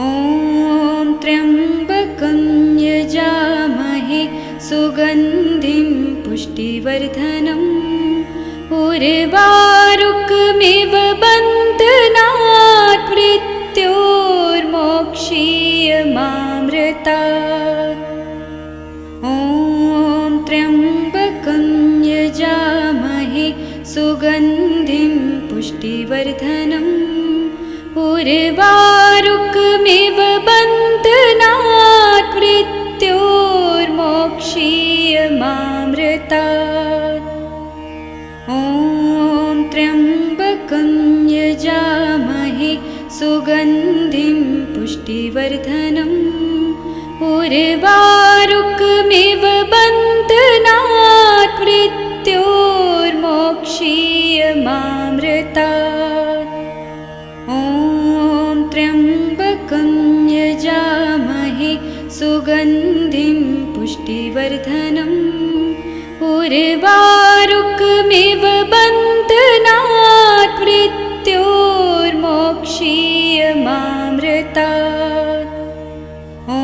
ॐ त्र्यम्बकं यजामहे सुगन्धिं पुष्टिवर्धनम् उर्वारुकमिव बन्धनात् मृत्योर्मोक्षीयमामृतात्। ॐ त्र्यम्बकं यजामहे सुगन्धिं पुष्टिवर्धनम् उर्वारुकमिव बन्धनात् मृत्योर्मोक्षीयमामृतात्। ॐ त्र्यम्बकं यजामहे सुगन्धिं पुष्टिवर्धनम् उर्वारुकमिव बन्धनात् मृत्योर्मोक्षीयमामृतात्। ॐ त्र्यम्बकं यजामहे सुगन्धिं पुष्टिवर्धनम् उर्वारुकमिव बन्धनात् मृत्योर्मोक्षीयमामृतात्। ॐ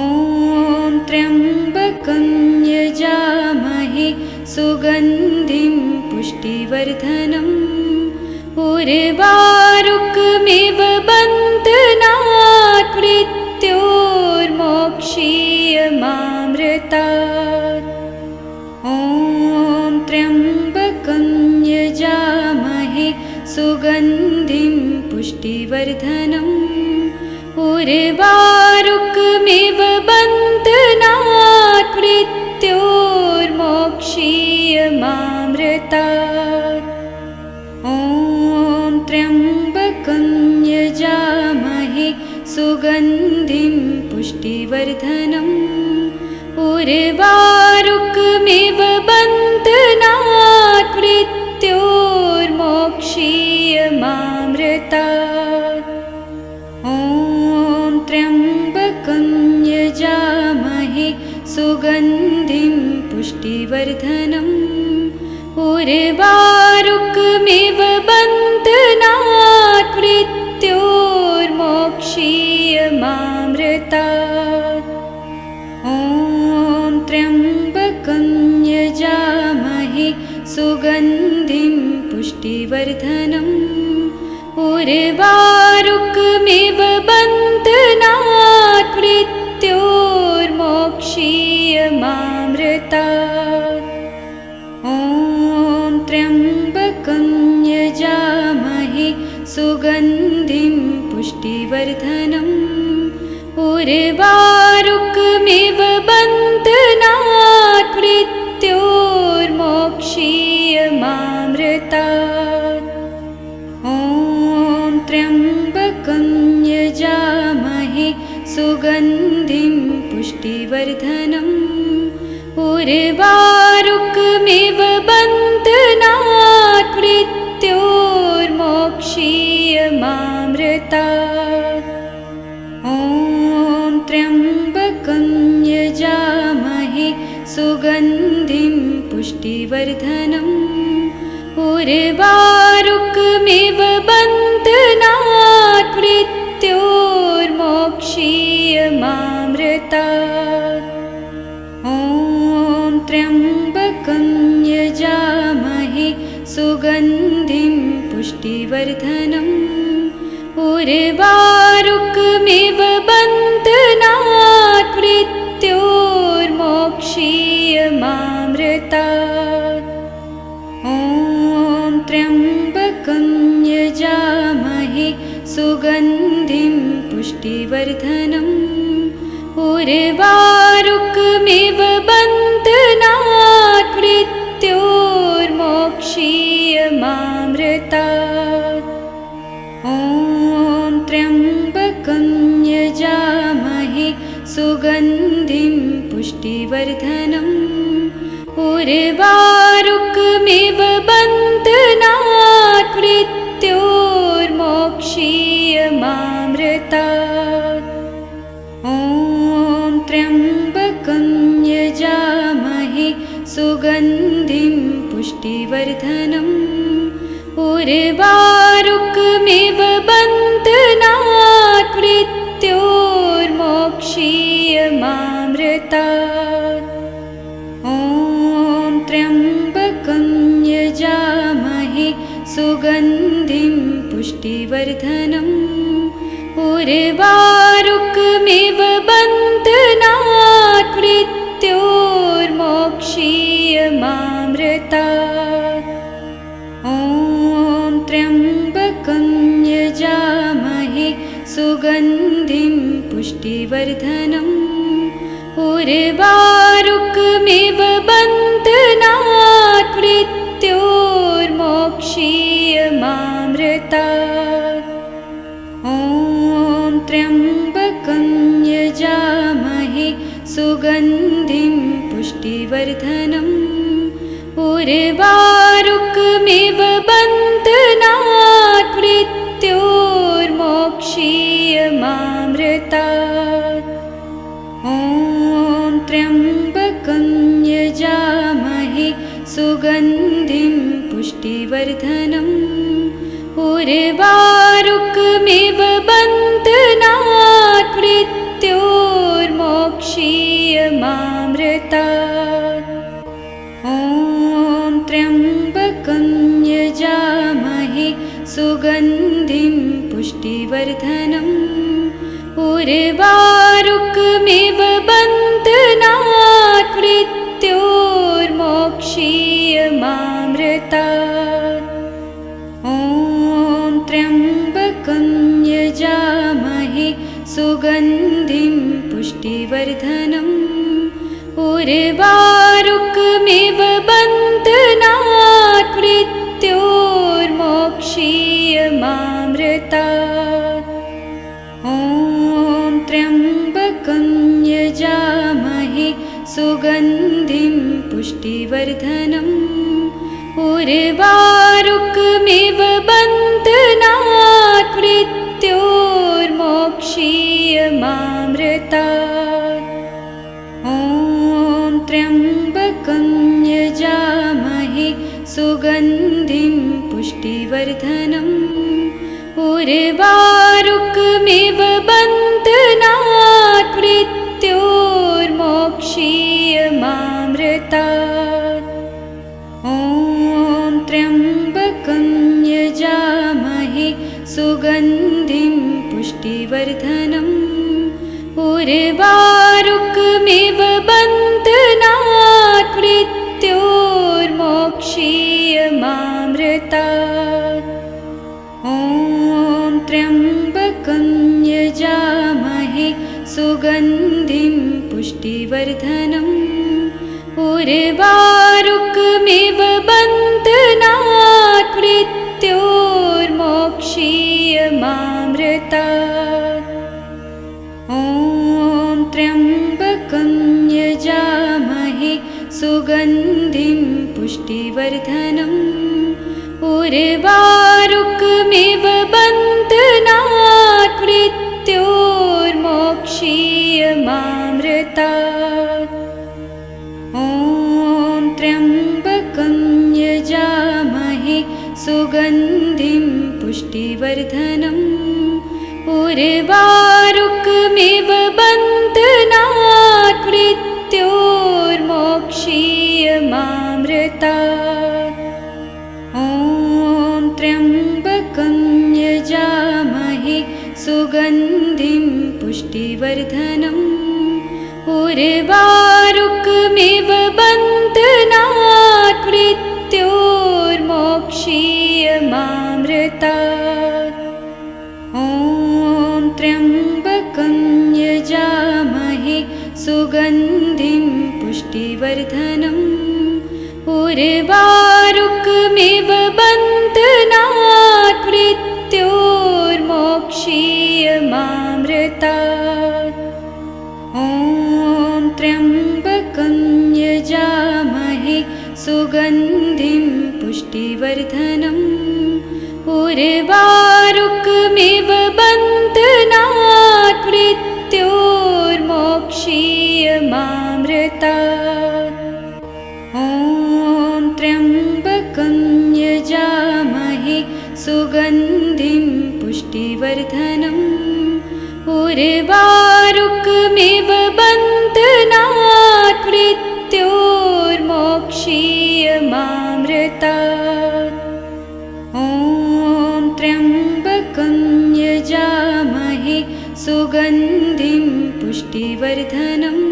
त्र्यम्बकं यजामहे सुगन्धिं पुष्टिवर्धनम् उर्वारुकमिव बन्धनात् मृत्योर्मोक्षीयमामृतात्। ॐ त्र्यम्बकं यजामहे सुगन्धिं पुष्टिवर्धनम् उर्वारुकमिव बन्धनात् मृत्योर्मोक्षीयमामृतात्। ॐ त्र्यम्बकं यजामहे सुगन्धिं पुष्टिवर्धनम् उर्वारुकमिव बन्धनात् मृत्योर्मोक्षीयमामृतात्। ॐ त्र्यम्बकं यजामहे सुगन्धिं पुष्टिवर्धनम् उर्वारुकमिव बन्धनात् मृत्योर्मोक्षीयमामृतात्। ॐ त्र्यम्बकं यजामहे सुगन्धिं पुष्टिवर्धनम् उर्वारुकमिव बन्धनात् मृत्योर्मोक्षीयमामृतात्। ॐ त्र्यम्बकं यजामहे सुगन्धिं पुष्टिवर्धनम् उर्वारुकमिव बन्धनात् मृत्योर्मोक्षीयमामृतात्। ॐ त्र्यम्बकं यजामहे सुगन्धिं पुष्टिवर्धनम् उर्वारुकमिव बन्धनात् मृत्योर्मोक्षीयमामृतात्। ॐ त्र्यम्बकं यजामहे सुगन्धिं पुष्टिवर्धनम् उर्वारुकमिव बन्धनात् मृत्योर्मोक्षीयमामृतात्। ॐ त्र्यम्बकं यजामहे सुगन्धिं पुष्टिवर्धनम् उर्वारुकमिव बन्धनात् मृत्योर्मोक्षीयमामृतात्। ॐ त्र्यम्बकं यजामहे सुगन्धिं पुष्टिवर्धनम् उर्वारुकमिव बन्धनात् मृत्योर्मोक्षीयमामृतात्। ॐ त्र्यम्बकं यजामहे सुगन्धिं पुष्टिवर्धनम् उर्वारुकमिव बन्धनात् मृत्योर्मोक्षीयमामृतात्। ॐ त्र्यम्बकं यजामहे सुगन्धिं पुष्टिवर्धनम् उर्वारुकमिव बन्धनात् मृत्योर्मोक्षीयमामृतात्। पुष्टिवर्धनम् उर्वारुकमिव बन्धनात् मृत्योर्मोक्षीयमामृतात्। ॐ त्र्यम्बकं यजामहे सुगन्धिं पुष्टिवर्धनम् उर्वारुकमिव बन्धनात् मृत्योर्मोक्षीयमामृतात्। ॐ त्र्यम्बकं यजामहे सुगन्धिं पुष्टिवर्धनम् उर्वारुकमिव बन्धनात् मृत्योर्मोक्षीयमामृतात्। ॐ त्र्यम्बकं यजामहे सुगन्धिं पुष्टिवर्धनम् उर्वारुकमिव बन्धनात् मृत्योर्मोक्षीयमामृतात्। ॐ त्र्यम्बकं यजामहे सुगन्धिं पुष्टिवर्धनम् उर्वारुकमिव बन्धनात् मृत्योर्मोक्षीयमामृतात्। ॐ त्र्यम्बकं यजामहे सुगन्धिं पुष्टिवर्धनम् उर्वारुकमिव बन्धनात् मृत्योर्मोक्षीयमामृतात्। ॐ त्र्यम्बकं यजामहे सुगन्धिं पुष्टिवर्धनम् उर्वारुकमिव बन्धनात् मृत्योर्मोक्षीयमामृतात्। ॐ त्र्यम्बकं यजामहे सुगन्धिं पुष्टिवर्धनम् उर्वारुकमिव बन्धनात् मृत्योर्मोक्षीयमामृतात्। ॐ त्र्यम्बकं यजामहे सुगन्धिं पुष्टिवर्धनम् उर्वारुकमिव बन्धनात् मृत्योर्मोक्षीयमामृतात्। ॐ त्र्यम्बकं यजामहे सुगन्धिं पुष्टिवर्धनम् उर्वारुकमिव बन्धनात् मृत्योर्मोक्षीयमामृतात्। ॐ त्र्यम्बकं यजामहे सुगन्धिं पुष्टिवर्धनम् उर्वारुकमिव बन्धनात् मृत्योर्मोक्षीयमामृतात्। ॐ त्र्यम्बकं यजामहे सुगन्धिं पुष्टिवर्धनम् उर्वारुकमिव बन्धनात् मृत्योर्मोक्षीयमामृतात्। ॐ त्र्यम्बकं यजामहे सुगन्धिं पुष्टिवर्धनम् उर्वारुकमिव बन्धनात् मृत्योर्मोक्षीयमामृतात्। ॐ त्र्यम्बकं यजामहे सुगन्धिं पुष्टिवर्धनम् उर्वारुकमिव बन्धनात् मृत्योर्मोक्षीयमामृतात्। ॐ त्र्यम्बकं यजामहे सुगन्धिं पुष्टिवर्धनम् उर्वारुकमिव बन्धनात् मृत्योर्मोक्षीयमामृतात्। ॐ त्र्यम्बकं यजामहे सुगन्धिं पुष्टिवर्धनम् उर्वारुकमिव बन्धनात् मृत्योर्मोक्षीयमामृतात्। ॐ त्र्यम्बकं सुगन्धिं पुष्टिवर्धनम्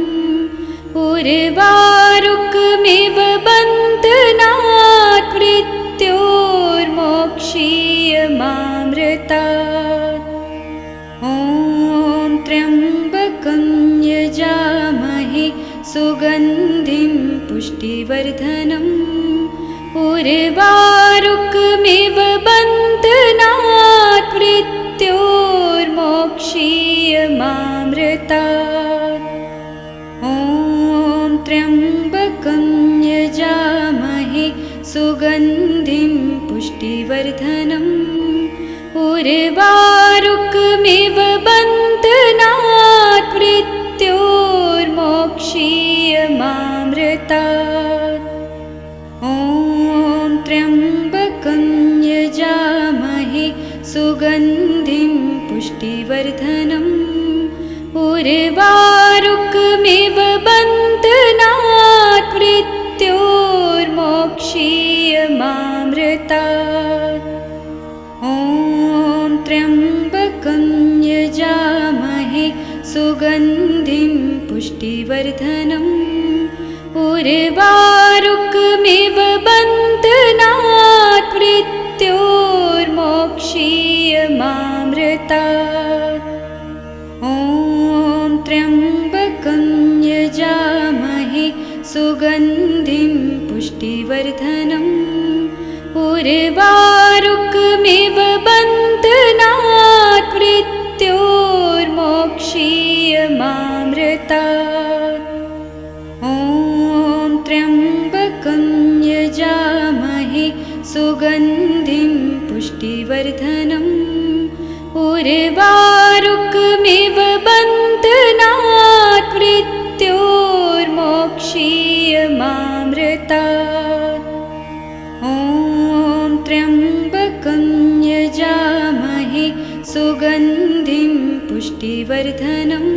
उर्वारुकमिव बन्धनात् मृत्योर्मोक्षीयमामृतात्। ॐ त्र्यम्बकं यजामहे सुगन्धिं पुष्टिवर्धनम् उर्वारुकमिव बन्धनात् मृत्योर्मोक्षीयमामृतात्। ॐ त्र्यम्बकं यजामहे सुगन्धिं पुष्टिवर्धनम् उर्वारुकमिव बन्धनात् मृत्योर्मोक्षीयमामृतात्। ॐ त्र्यम्बकं यजामहे सुगन्धिं पुष्टिवर्धनम् उर्वारुकमिव बन्धनात् मृत्योर्मोक्षीयमामृतात्। ॐ त्र्यम्बकं यजामहे सुगन्धिं पुष्टिवर्धनम् उर्वारुकमिव बन्धनात् मृत्योर्मोक्षीयमामृतात्। ॐ त्र्यम्बकं यजामहे सुगन्धिं पुष्टिवर्धनम् उर्वारुकमिव बन्धनात् मृत्योर्मोक्षीयमामृतात्। ॐ त्र्यम्बकं यजामहे सुगन्धिं पुष्टिवर्धनम् उर्वारुकमिव बन्धनात् मृत्योर्मोक्षीयमामृतात्। ॐ त्र्यम्बकं यजामहे सुगन्धिं पुष्टिवर्धनम्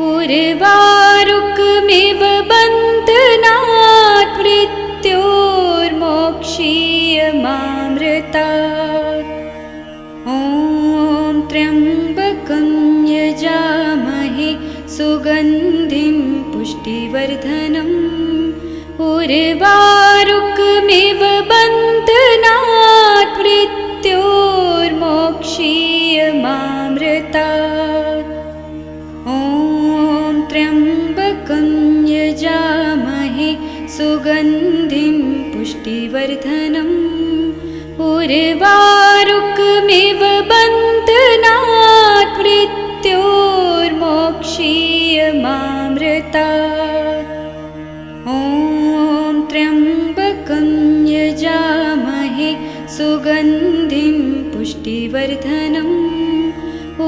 उर्वारुकमिव बन्धनात् मृत्योर्मोक्षीयमामृतात्। ॐ त्र्यम्बकं यजामहे सुगन्धिं पुष्टिवर्धनम् उर्वारुकमिव बन्धनात् मृत्योर्मोक्षीयमामृतात्। ॐ त्र्यम्बकं यजामहे सुगन्धिं पुष्टिवर्धनम् उर्वारुकमिव बन्धनात् मृत्योर्मोक्षीयमामृतात्। ॐ त्र्यम्बकं यजामहे सुगन्धिं पुष्टिवर्धनम्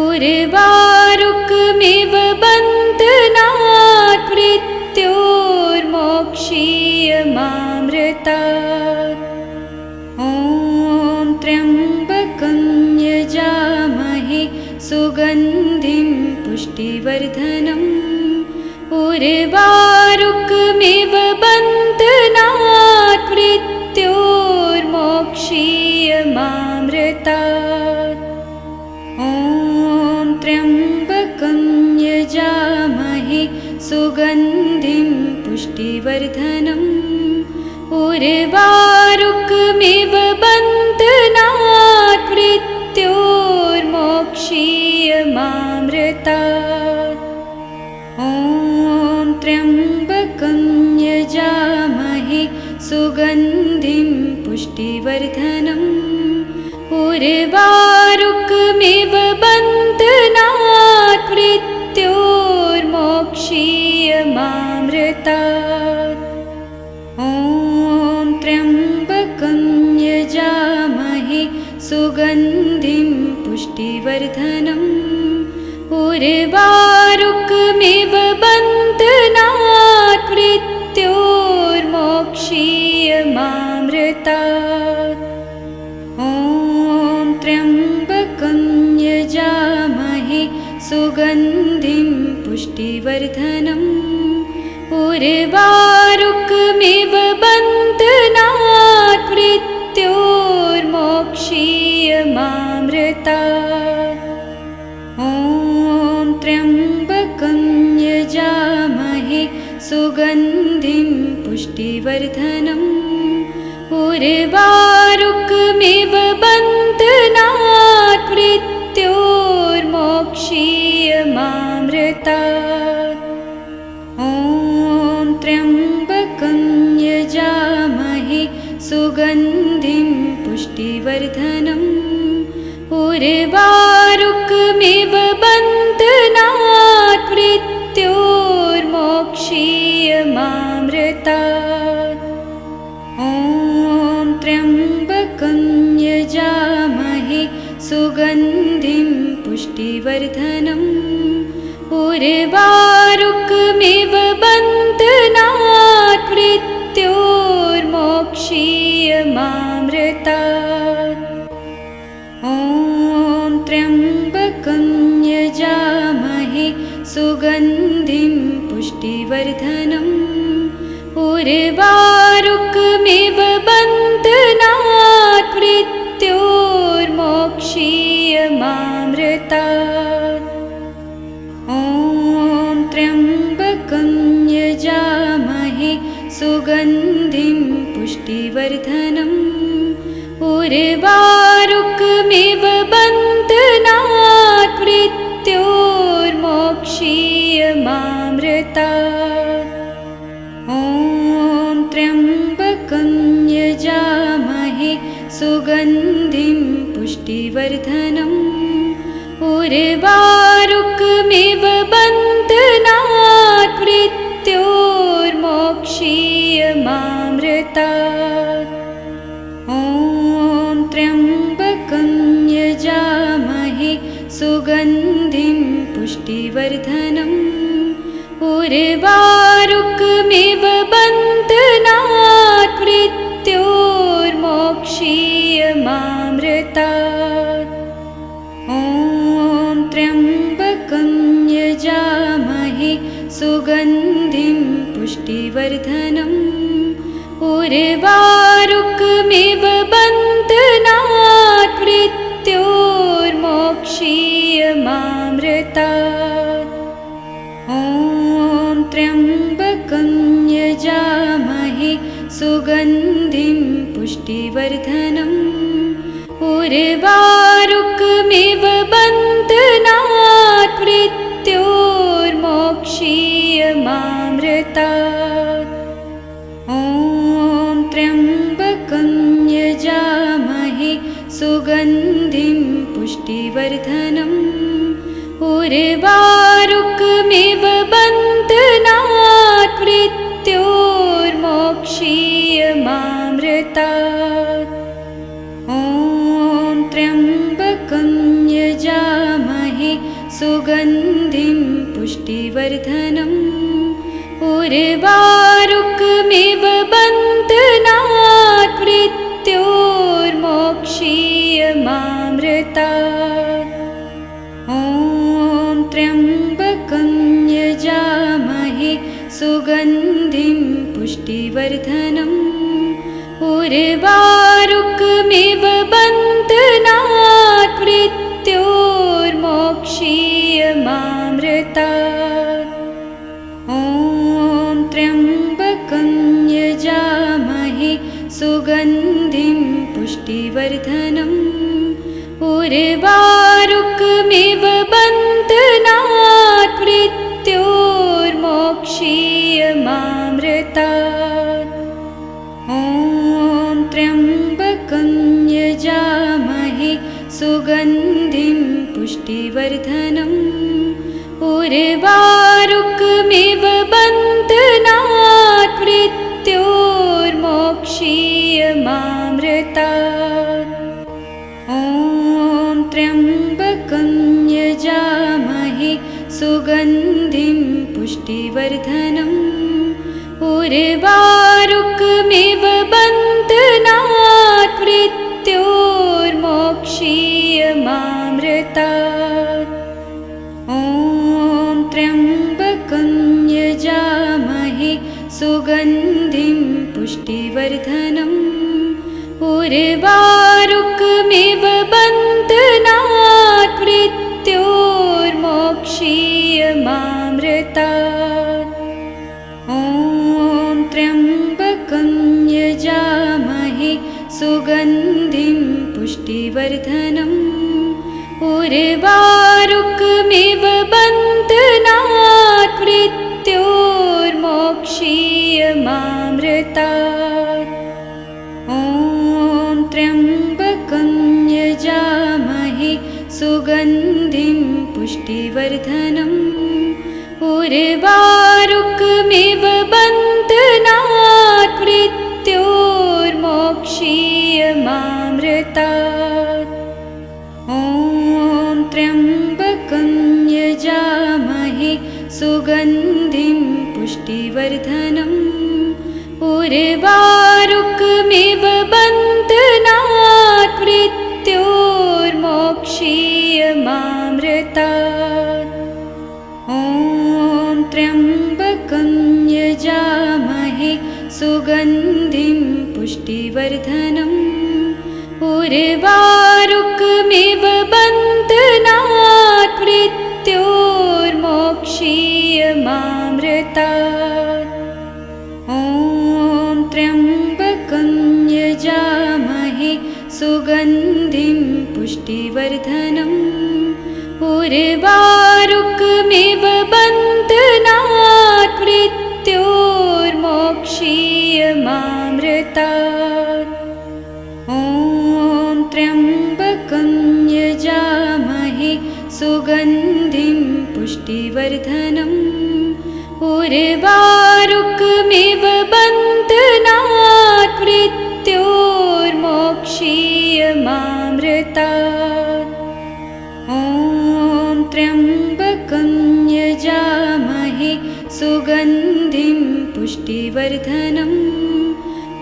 उर्वारुकमिव बन्धनात् मृत्योर्मोक्षीयमामृतात्। ॐ त्र्यम्बकं यजामहे सुगन्धिं पुष्टिवर्धनम् उर्वारुकमिव बन्धनात् मृत्योर्मोक्षीयमामृतात्। ॐ त्र्यम्बकं यजामहे सुगन्धिं पुष्टिवर्धनम् उर्वारुकमिव बन्धनात् मृत्योर्मोक्षीयमामृतात्। ॐ त्र्यम्बकं यजामहे सुगन्धिं पुष्टिवर्धनम् उर्वारुकमिव बन्धनात् मृत्योर्मोक्षीयमामृतात्। ॐ त्र्यम्बकं यजामहे सुगन्धिं पुष्टिवर्धनम् उर्वारुकमिव बन्धनात् मृत्योर्मोक्षीयमामृतात्। ॐ त्र्यम्बकं यजामहे सुगन्धिं पुष्टिवर्धनम् उर्वारुकमिव बन्धनात् मृत्योर्मोक्षीयमामृतात्। ॐ पुष्टिवर्धनम् उर्वारुकमिव बन्धनात् मृत्योर्मोक्षीयमामृतात् ॐ त्र्यम्बकं यजामहे सुगन्धिं पुष्टिवर्धनम् उर्वारुकमिव बन्धनात् मृत्योर्मोक्षीयमामृतात् ॐ त्र्यम्बकं यजामहे सुगन्धिं पुष्टिवर्धनम् उर्वारुकमिव बन्धनात् मृत्योर्मोक्षीयमामृतात् ॐ त्र्यम्बकं यजामहे सुगन्धिं पुष्टिवर्धनम् उर्वारुकमिव बन्धनात् मृत्योर्मोक्षीयमामृतात् ॐ त्र्यम्बकं यजामहे सुगन्धिं पुष्टिवर्धनम् उर्वारुकमिव बन्धनात् मृत्योर्मोक्षीयमामृतात् ॐ त्र्यम्बकं यजामहे सुगन्धिं पुष्टिवर्धनम् उर्वारुकमिव बन्धनात् मृत्योर्मोक्षीयमामृतात् ॐ त्र्यम्बकं यजामहे सुगन्धिं पुष्टिवर्धनम् उर्वारुकमिव बन्धनात् मृत्योर्मोक्षीयमामृतात् ॐ त्र्यम्बकं यजामहे सुगन्धिं पुष्टिवर्धनम् उर्वारुकमिव बन्धनात् मृत्योर्मोक्षीयमामृतात् ॐ त्र्यम्बकं यजामहे सुगन्धिं पुष्टिवर्धनम् उर्वारुकमिव बन्धनात् मृत्योर्मोक्षीयमामृतात् ॐ त्र्यम्बकं यजामहे सुगन्धिं पुष्टिवर्धनम् उर्वारुकमिव बन्धनात् मृत्योर्मोक्षीयमामृतात् ॐ त्र्यम्बकं यजामहे सुगन्धिं पुष्टिवर्धनम् उर्वारुकमिव बन्धनात् मृत्योर्मोक्षीयमामृतात् ॐ त्र्यम्बकं यजामहे सुगन्धिं पुष्टिवर्धनम् उर्वारुकमिव बन्धनात् मृत्योर्मोक्षीयमामृतात् ॐ त्र्यम्बकं यजामहे सुगन्धिं पुष्टिवर्धनम् उर्वारुकमिव बन्धनात् मृत्योर्मोक्षीयमामृतात् ॐ त्र्यम्बकं यजामहे सुगन्धिं पुष्टिवर्धनम् उर्वारुकमिव बन्धनात् मृत्योर्मोक्षीयमामृतात् ॐ त्र्यम्बकं यजामहे सुगन्धिं पुष्टिवर्धनम् उर्वारुकमिव बन्धनात् मृत्योर्मोक्षीयमामृतात् ॐ त्र्यम्बकं यजामहे सुगन्धिं पुष्टिवर्धनम् उर्वारुकमिव बन्धनात् मृत्योर्मोक्षीयमामृतात् ॐ त्र्यम्बकं सुगन्धिं पुष्टिवर्धनम् उर्वारुकमिव बन्धनात् मृत्योर्मोक्षीयमामृतात्। ॐ त्र्यम्बकं यजामहे सुगन्धिं पुष्टिवर्धनम् उर्वारुकमिव बन्धनात् मृत्योर्मोक्षीयमामृतात्। ॐ त्र्यम्बकं यजामहे सुगन्धिं पुष्टिवर्धनम् उर्वारुकमिव बन्धनात् मृत्योर्मोक्षीयमामृतात्। ॐ त्र्यम्बकं यजामहे सुगन्धिं पुष्टिवर्धनम् उर्वारुकमिव बन्धनात् मृत्योर्मोक्षीयमामृतात्। ॐ त्र्यम्बकं यजामहे सुगन्धिं पुष्टिवर्धनम् उर्वारुकमिव बन्धनात् मृत्योर्मोक्षीयमामृतात्। ॐ त्र्यम्बकं यजामहे सुगन्धिं पुष्टिवर्धनम् उर्वारुकमिव बन्धनात् मृत्योर्मोक्षीयमामृतात्। ॐ त्र्यम्बकं यजामहे सुगन्धिं पुष्टिवर्धनम्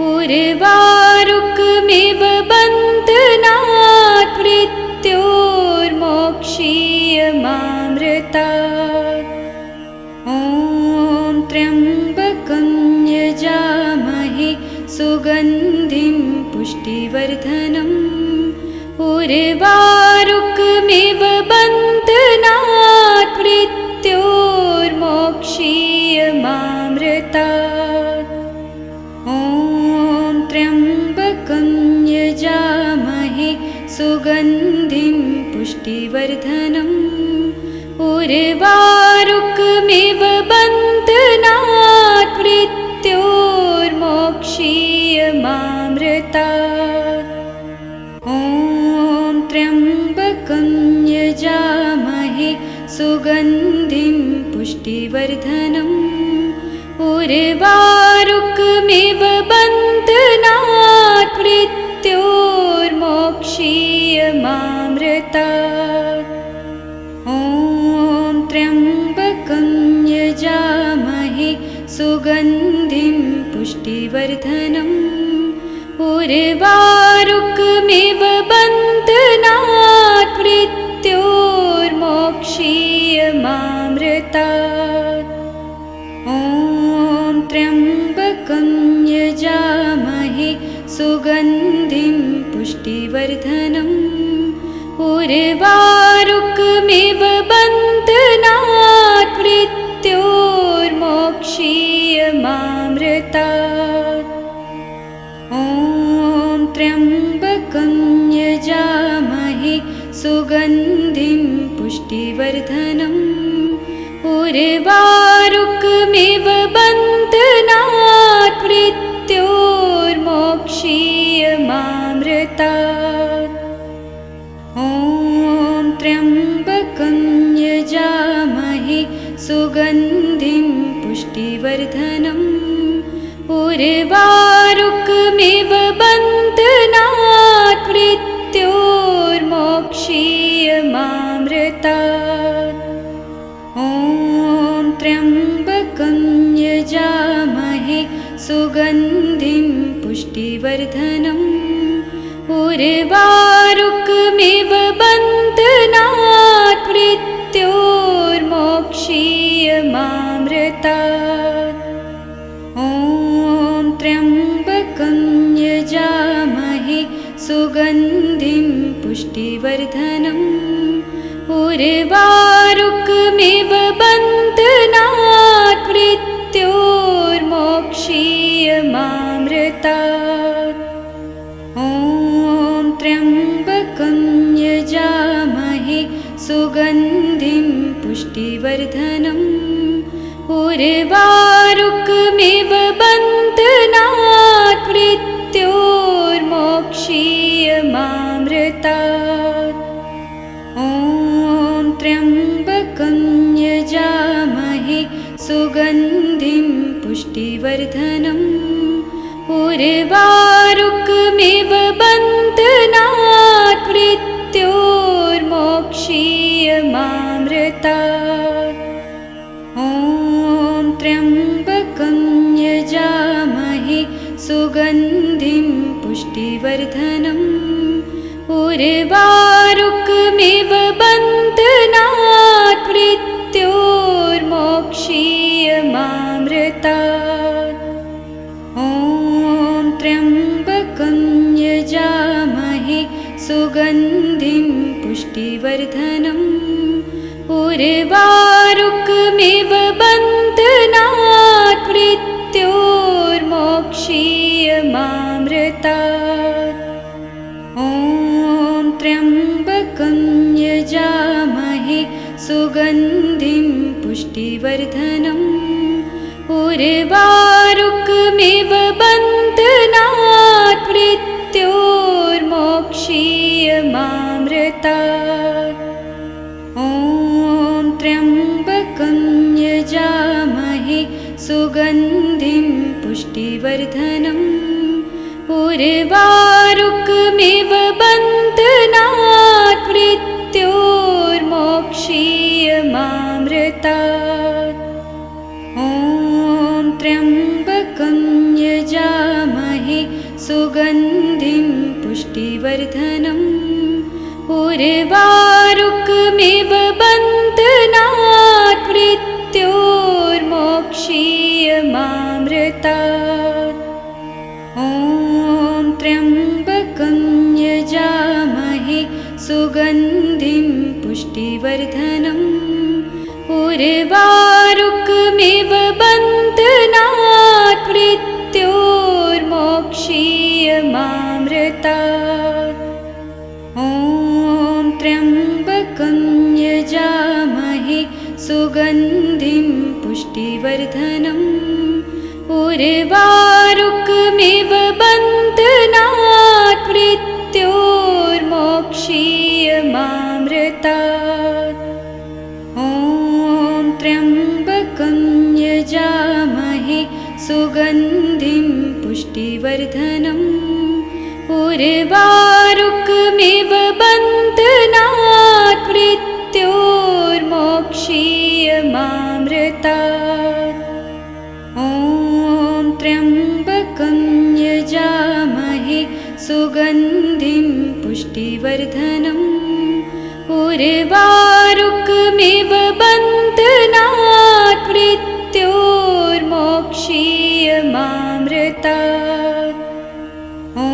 उर्वारुकमिव बन्धनात् मृत्योर्मोक्षीयमामृतात्। ॐ त्र्यम्बकं यजामहे सुगन्धिं पुष्टिवर्धनम् उर्वारुकमिव बन्धनात् मृत्योर्मोक्षीयमामृतात्। ॐ त्र्यम्बकं यजामहे सुगन्धिं पुष्टिवर्धनम् उर्वारुकमिव बन्धनात् मृत्योर्मोक्षीयमामृतात्। ॐ त्र्यम्बकं यजामहे सुगन्धिं पुष्टिवर्धनम् उर्वारुकमिव बन्धनात् मृत्योर्मोक्षीयमामृतात्। ॐ त्र्यम्बकं यजामहे सुगन्धिं पुष्टिवर्धनम् उर्वारुकमिव बन्धनात् मृत्योर्मोक्षीयमामृतात्। ॐ त्र्यम्बकं यजामहे सुगन्धिं पुष्टिवर्धनम् उर्वारुकमिव बन्धनात् मृत्योर्मोक्षीयमामृतात्। ॐ त्र्यम्बकं यजामहे सुगन्धिं पुष्टिवर्धनम् उर्वारुकमिव बन्धनात् मृत्योर्मोक्षीयमामृतात्। ॐ त्र्यम्बकं यजामहे सुगन्धिं पुष्टिवर्धनम् उर्वारुकमिव बन्धनात् मृत्योर्मोक्षीयमामृतात्। ॐ त्र्यम्बकं यजामहे सुगन्धिं पुष्टिवर्धनम् उर्वारुकमिव बन्धनात् मृत्योर्मोक्षीयमामृतात्। ॐ त्र्यम्बकं यजामहे सुगन्धिं पुष्टिवर्धनम् उर्वारुकमिव बन्धनात् मृत्योर्मोक्षीयमामृतात्। ॐ पुष्टिवर्धनम् उर्वारुकमिव बन्धनात् मृत्योर्मोक्षीयमामृतात् ॐ त्र्यम्बकं यजामहे सुगन्धिं पुष्टिवर्धनम् उर्वारुकमिव बन्धनात् मृत्योर्मोक्षीयमामृतात् ॐ त्र्यम्बकं यजामहे सुगन्धिं पुष्टिवर्धनम् उर्वारुकमिव बन्धनात् मृत्योर्मोक्षीयमामृतात् ॐ त्र्यम्बकं यजामहे सुगन्धिं पुष्टिवर्धनम् उर्वारुकमिव बन्धनात् मृत्योर्मोक्षीयमामृतात् ॐ त्र्यम्बकं यजामहे सुगन्धिं पुष्टिवर्धनम् उर्वारुकमिव बन्धनात् मृत्योर्मोक्षीयमामृतात् ॐ त्र्यम्बकं यजामहे सुगन्धिं पुष्टिवर्धनम् उर्वारुकमिव बन्धनात् मृत्योर्मोक्षीयमामृतात् ॐ त्र्यम्बकं यजामहे सुगन्धिं पुष्टिवर्धनम् उर्वारुकमिव बन्धनात् मृत्योर्मोक्षीयमामृतात् ॐ त्र्यम्बकं यजामहे सुगन्धिं पुष्टिवर्धनम् उर्वारुकमिव बन्धनात् मृत्योर्मोक्षीयमामृतात् ॐ त्र्यम्बकं यजामहे सुगन्धिं पुष्टिवर्धनम् उर्वारुकमिव बन्धनात् मृत्योर्मोक्षीयमामृतात् ॐ त्र्यम्बकं यजामहे सुगन्धिं पुष्टिवर्धनम् उर्वारुकमिव बन्धनात् मृत्योर्मोक्षीयमामृतात् ॐ त्र्यम्बकं यजामहे सुगन्धिं पुष्टिवर्धनम् उर्वारुकमिव बन्धनात् मृत्योर्मोक्षीयमामृतात् ॐ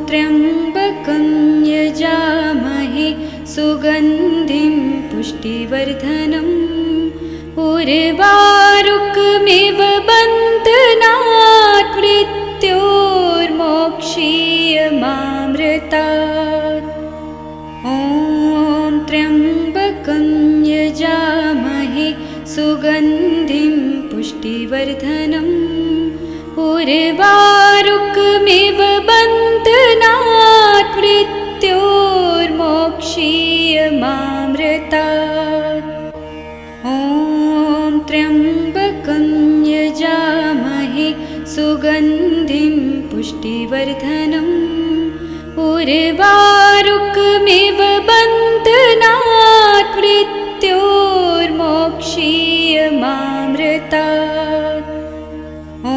त्र्यम्बकं यजामहे सुगन्धिं पुष्टिवर्धनम् उर्वारुकमिव बन्धनात् मृत्योर्मोक्षीयमामृतात् ॐ त्र्यम्बकं यजामहे सुगन्धिं पुष्टिवर्धनम् उर्वारुकमिव बन्धनात् मृत्योर्मोक्षीयमामृतात् ॐ त्र्यम्बकं यजामहे सुगन्धिं पुष्टिवर्धनम् उर्वारुकमिव बन्धनात् मृत्योर्मोक्षीयमामृतात् ॐ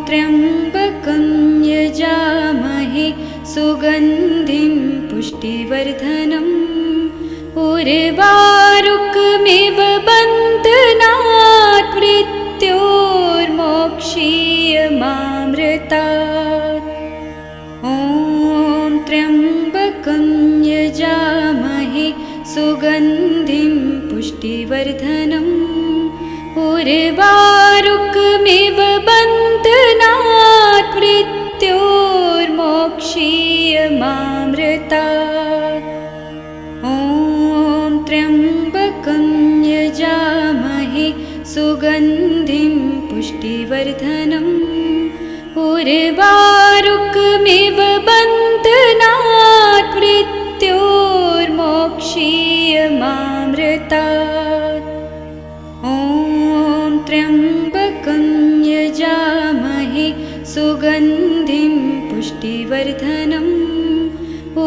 त्र्यम्बकं यजामहे सुगन्धिं पुष्टिवर्धनम् उर्वारुकमिव बन्धनात् मृत्योर्मोक्षीयमामृतात् ॐ त्र्यम्बकं यजामहे सुगन्धिं पुष्टिवर्धनम् उर्वारुकमिव बन्धनात् मृत्योर्मोक्षीयमामृतात् ॐ त्र्यम्बकं सुगन्धिं पुष्टिवर्धनम् उर्वारुकमिव बन्धनात् मृत्योर्मोक्षीयमामृतात् ॐ त्र्यम्बकं यजामहे सुगन्धिं पुष्टिवर्धनम्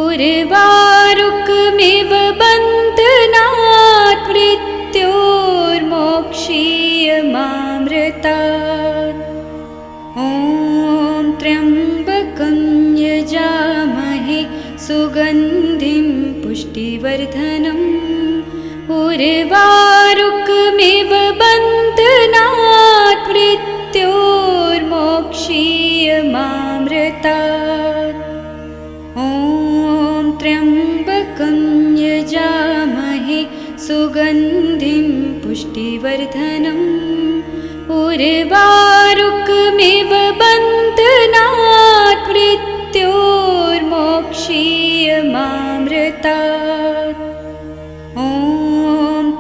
उर्वारुकमिव बन्धनात् मृत्योर्मोक्षीयमामृतात् ॐ त्र्यम्बकं यजामहे सुगन्धिं पुष्टिवर्धनम् उर्वारुकमिव बन्धनात् मृत्योर्मोक्षीयमामृतात् ॐ त्र्यम्बकं यजामहे सुगन्धिं पुष्टिवर्धनम् उर्वारुकमिव बन्धनात् मृत्योर्मोक्षीयमामृतात् ॐ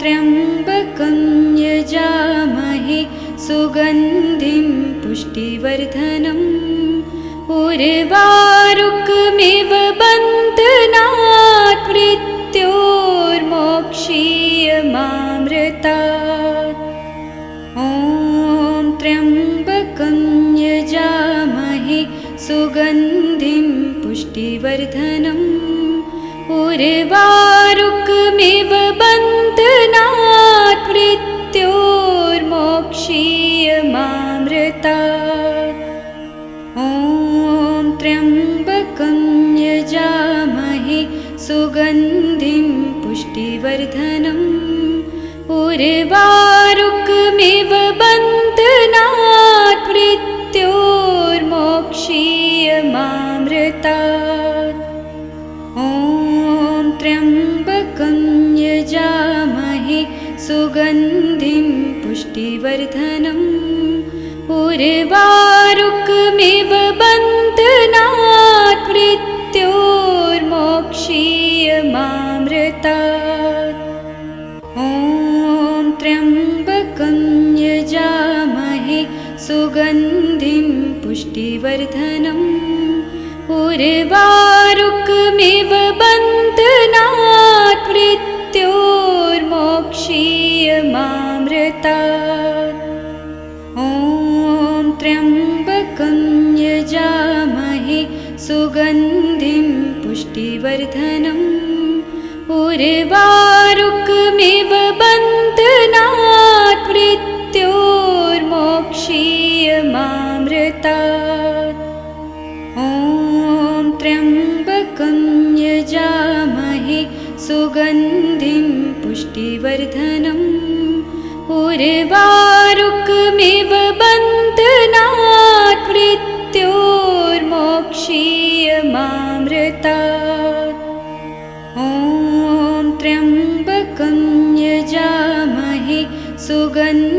त्र्यम्बकं यजामहे सुगन्धिं पुष्टिवर्धनम् उर्वारुकमिव बन्धनात् मृत्योर्मोक्षीयमामृतात् ॐ त्र्यम्बकं यजामहे सुगन्धिं पुष्टिवर्धनम् उर्वारुकमिव बन्धनात् मृत्योर्मोक्षीयमामृतात् ॐ त्र्यम्बकं यजामहे सुगन्धिं पुष्टिवर्धनम् उर्वारुकमिव बन्धनात् मृत्योर्मोक्षीयमामृतात् ॐ त्र्यम्बकं यजामहे सुगन्धिं पुष्टिवर्धनम् उर्वारुकमिव बन्धनात् मृत्योर्मोक्षीयमामृतात् ॐ त्र्यम्बकं यजामहे सुगन्धिं पुष्टिवर्धनम् उर्वारुकमिव बन्धनात् मृत्योर्मोक्षीयमामृतात् ॐ त्र्यम्बकं यजामहे सुगन्धिं पुष्टिवर्धनम् उर्वारुकमिव बन्धनात् मृत्योर्मोक्षीयमामृतात् ॐ त्र्यम्बकं यजामहे सुगन्धिं पुष्टिवर्धनम् उर्वारुकमिव बन्धनात् मृत्योर्मोक्षीयमामृतात् ॐ त्र्यम्बकं यजामहे सुगन्धिं